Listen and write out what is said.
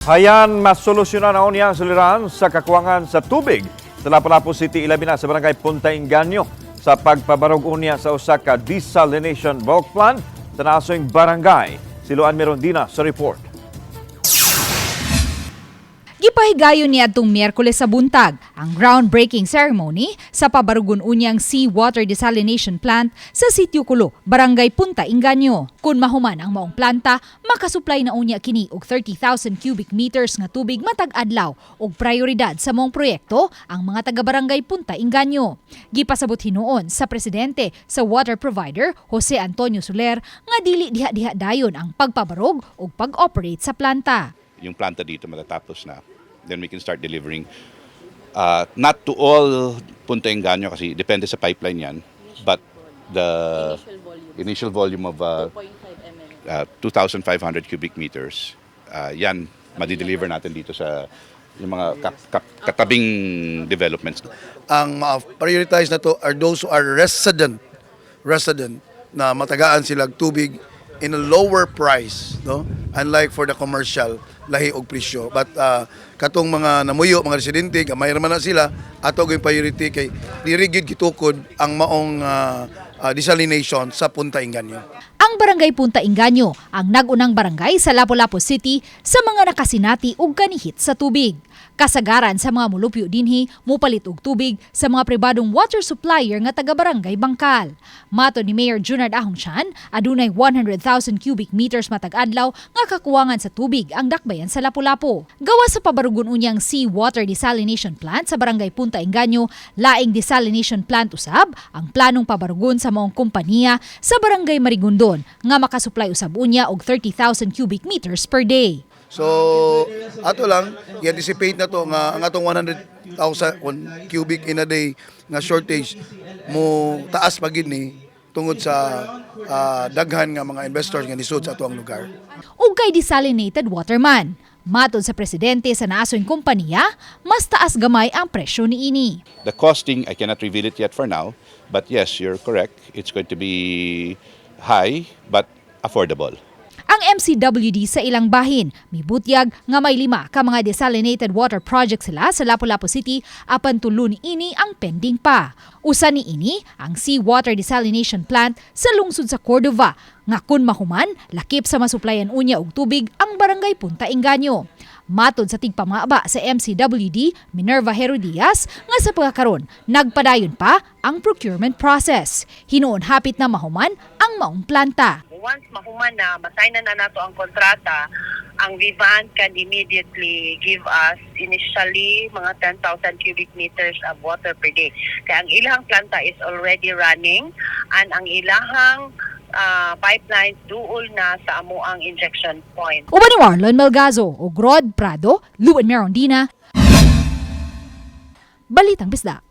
Hayan, masolusyonan na unya ang Suliran sa kakuwangan sa tubig sa Lapu-Lapu City, ilabi na sa Barangay Punta Engaño sa pagpabarog unya sa usa ka desalination bulk plant sa naasuyng barangay. Siluan Merondina sa report. Gipahigayon niadtong Miyerkules sa buntag ang groundbreaking ceremony sa pabarugon unyang seawater desalination plant sa Sitio Kulo, Barangay Punta Engaño. Kung mahuman ang maong planta, makasupply na unya kini og 30,000 cubic meters nga tubig matag adlaw og prioridad sa maong proyekto ang mga taga-Barangay Punta Engaño. Gipasabot hinuon sa presidente sa water provider Jose Antonio Soler nga dili diha-diha dayon ang pagpabarog ug pag-operate sa planta. Yung planta dito matatapos na, then we can start delivering. Not to all Punta Engaño kasi depende sa pipeline yan, but the initial volume of 2,500 cubic meters, yan, madideliver natin dito sa yung mga katabing developments. Ang prioritize na to are those who are resident na matagaan sila tubig in a lower price, no? Unlike for the commercial, lahi og presyo. But katong mga namuyo, mga residente, gamay raman na sila, ato gyud priority kay diri gyud gitukod ang maong desalination sa Punta Engaño. Ang Barangay Punta Engaño ang nagunang barangay sa Lapu-Lapu City sa mga nakasinati ug kanihit sa tubig. Kasagaran sa mga mulupyo dinhi mupalit og tubig sa mga pribadong water supplier nga taga-Barangay Bangkal. Mato ni Mayor Junard Ahongsian, adunay 100,000 cubic meters matag adlaw nga kakuwangan sa tubig ang dakbayan sa Lapu-Lapu. Gawa sa pabarugon unyang seawater desalination plant sa Barangay Punta Engaño, laing desalination plant usab ang planong pabarugon sa maong kompanya sa Barangay Marigondon nga makasupply usab unya og 30,000 cubic meters per day. So, ato lang, i-anticipate na to nga ang atong 100,000 cubic in a day nga shortage mo taas pagid ni tungod sa daghan nga mga investors nga nisud sa atuang lugar. Ug kay desalinated waterman, matod sa presidente sa naasuyng kompanya, mas taas gamay ang presyo niini. The costing, I cannot reveal it yet for now, but yes, you're correct. It's going to be high but affordable. Ang MCWD sa ilang bahin, mibutyag nga may 5 ka mga desalinated water project sila sa Lapu-Lapu City apan tulo ini ang pending pa. Usa ni ini ang seawater desalination plant sa lungsod sa Cordova nga kun mahuman lakip sa masuplayan unya og tubig ang Barangay Punta Engaño. Matod sa tigpamaba sa MCWD, Minerva Herodias, nga sa pagkakaroon, nagpadayon pa ang procurement process. Hinuon hapit na mahuman ang maong planta. Once mahuman na, masignan na nato ang kontrata, ang Vivant can immediately give us initially mga 10,000 cubic meters of water per day. Kaya ang ilahang planta is already running and ang ilahang pipelines duol na sa amuang injection point. Uban ni Marlon Melgazo o Rod Prado, Luan Merondina, Balitang Bisdak.